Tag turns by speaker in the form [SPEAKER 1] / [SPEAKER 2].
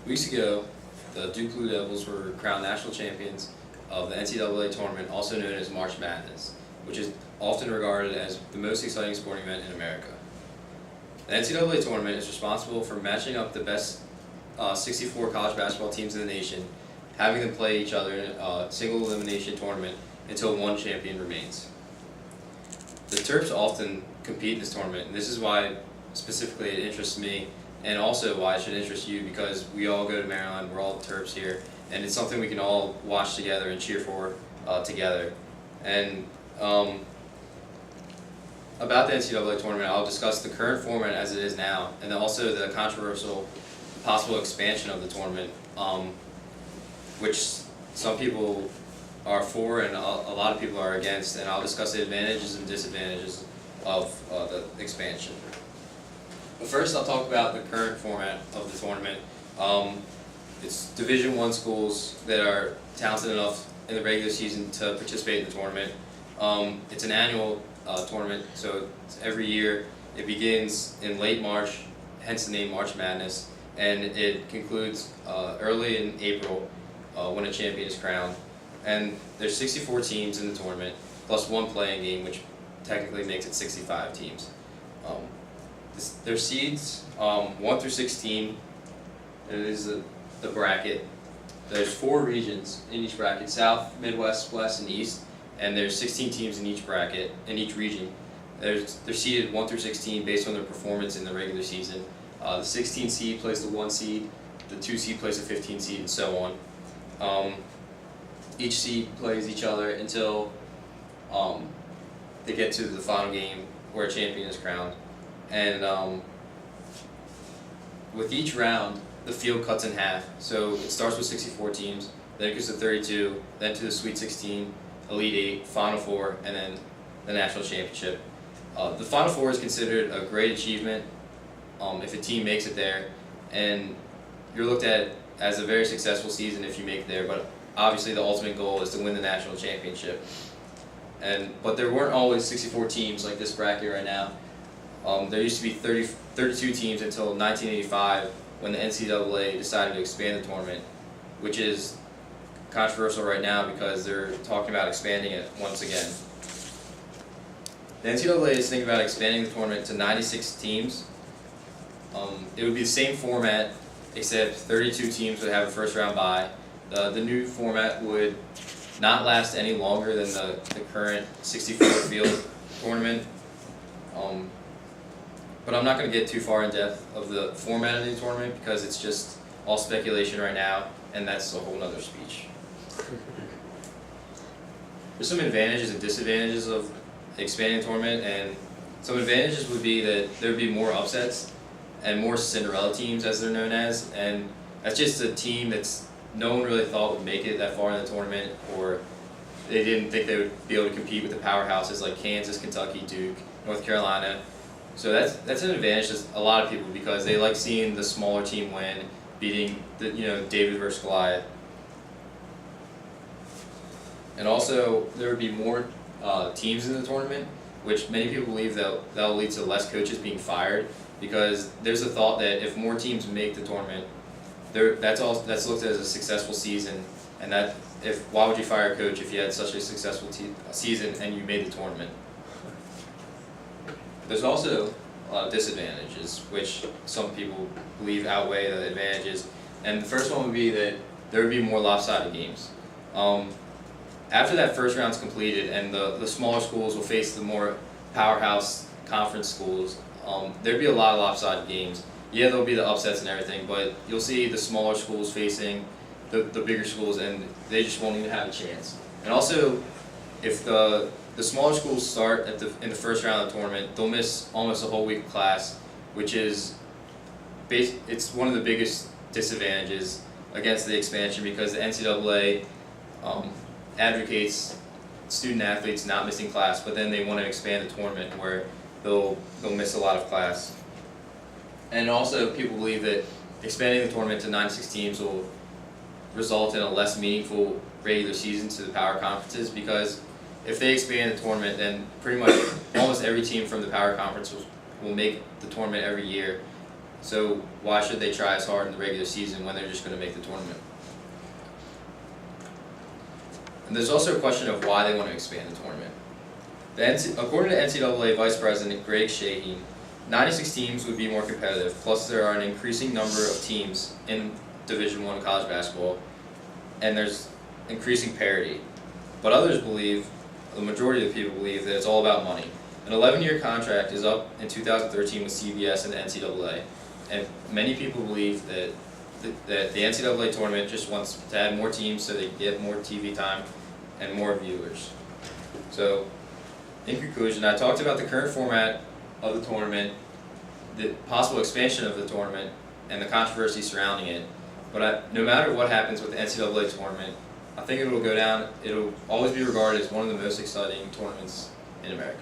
[SPEAKER 1] Weeks ago, the Duke Blue Devils were crowned national champions of the NCAA tournament, also known as March Madness, which is often regarded as the most exciting sporting event in America. The NCAA tournament is responsible for matching up the best 64 college basketball teams in the nation, having them play each other in a single elimination tournament until one champion remains. The Terps often compete in this tournament, and this is why specifically it interests me, and also why it should interest you, because we all go to Maryland, we're all Terps here, and it's something we can all watch together and cheer for together. And about the NCAA tournament, I'll discuss the current format as it is now, and then also the controversial possible expansion of the tournament, which some people are for and a lot of people are against, and I'll discuss the advantages and disadvantages of the expansion. But first, I'll talk about the current format of the tournament. It's Division I schools that are talented enough in the regular season to participate in the tournament. It's an annual tournament, so it's every year. It begins in late March, hence the name March Madness, and it concludes early in April when a champion is crowned. And there's 64 teams in the tournament, plus one playing game, which technically makes it 65 teams. There's seeds 1 through 16. It is the bracket. There's 4 regions in each bracket: South, Midwest, West, and East. And there's 16 teams in each bracket, in each region. They're seeded 1 through 16 based on their performance in the regular season. The 16 seed plays the 1 seed, the 2 seed plays the 15 seed, and so on. Each seed plays each other until they get to the final game where a champion is crowned. And with each round, the field cuts in half. So it starts with 64 teams, then it goes to 32, then to the Sweet 16, Elite 8, Final 4, and then the National Championship. The Final 4 is considered a great achievement if a team makes it there, and you're looked at as a very successful season if you make it there, but obviously the ultimate goal is to win the National Championship. But there weren't always 64 teams like this bracket right now. There used to be 32 teams until 1985 when the NCAA decided to expand the tournament, which is controversial right now because they're talking about expanding it once again. The NCAA is thinking about expanding the tournament to 96 teams. It would be the same format, except 32 teams would have a first round bye. The new format would not last any longer than the current 64 field tournament. But I'm not going to get too far in depth of the format of the tournament because it's just all speculation right now, and that's a whole nother speech. There's some advantages and disadvantages of expanding the tournament, and some advantages would be that there would be more upsets and more Cinderella teams, as they're known as, and that's just a team that's no one really thought would make it that far in the tournament, or they didn't think they would be able to compete with the powerhouses like Kansas, Kentucky, Duke, North Carolina. So that's an advantage to a lot of people because they like seeing the smaller team win, beating David versus Goliath. And also there would be more teams in the tournament, which many people believe that will lead to less coaches being fired, because there's a thought that if more teams make the tournament, that's looked at as a successful season, and why would you fire a coach if you had such a successful season and you made the tournament? There's also a lot of disadvantages, which some people believe outweigh the advantages, and the first one would be that there would be more lopsided games. After that first round's completed and the smaller schools will face the more powerhouse conference schools, there'd be a lot of lopsided games. Yeah, there'll be the upsets and everything, but you'll see the smaller schools facing the bigger schools, and they just won't even have a chance. And also, if the smaller schools start in the first round of the tournament, they'll miss almost a whole week of class, which is it's one of the biggest disadvantages against the expansion, because the NCAA advocates student athletes not missing class, but then they want to expand the tournament where they'll miss a lot of class. And also, people believe that expanding the tournament to 96 teams will result in a less meaningful regular season to the power conferences, because if they expand the tournament, then pretty much almost every team from the power conference will make the tournament every year, So why should they try as hard in the regular season when they're just going to make the tournament? And there's also a question of why they want to expand the tournament. According to NCAA Vice President Greg Shaheen, 96 teams would be more competitive, plus there are an increasing number of teams in Division I college basketball, and there's increasing parity. But others believe, the majority of the people believe, that it's all about money. An 11-year contract is up in 2013 with CBS and the NCAA, and many people believe that the NCAA tournament just wants to add more teams so they get more TV time and more viewers. So, in conclusion, I talked about the current format of the tournament, the possible expansion of the tournament, and the controversy surrounding it. But no matter what happens with the NCAA tournament, I think it'll always be regarded as one of the most exciting tournaments in America.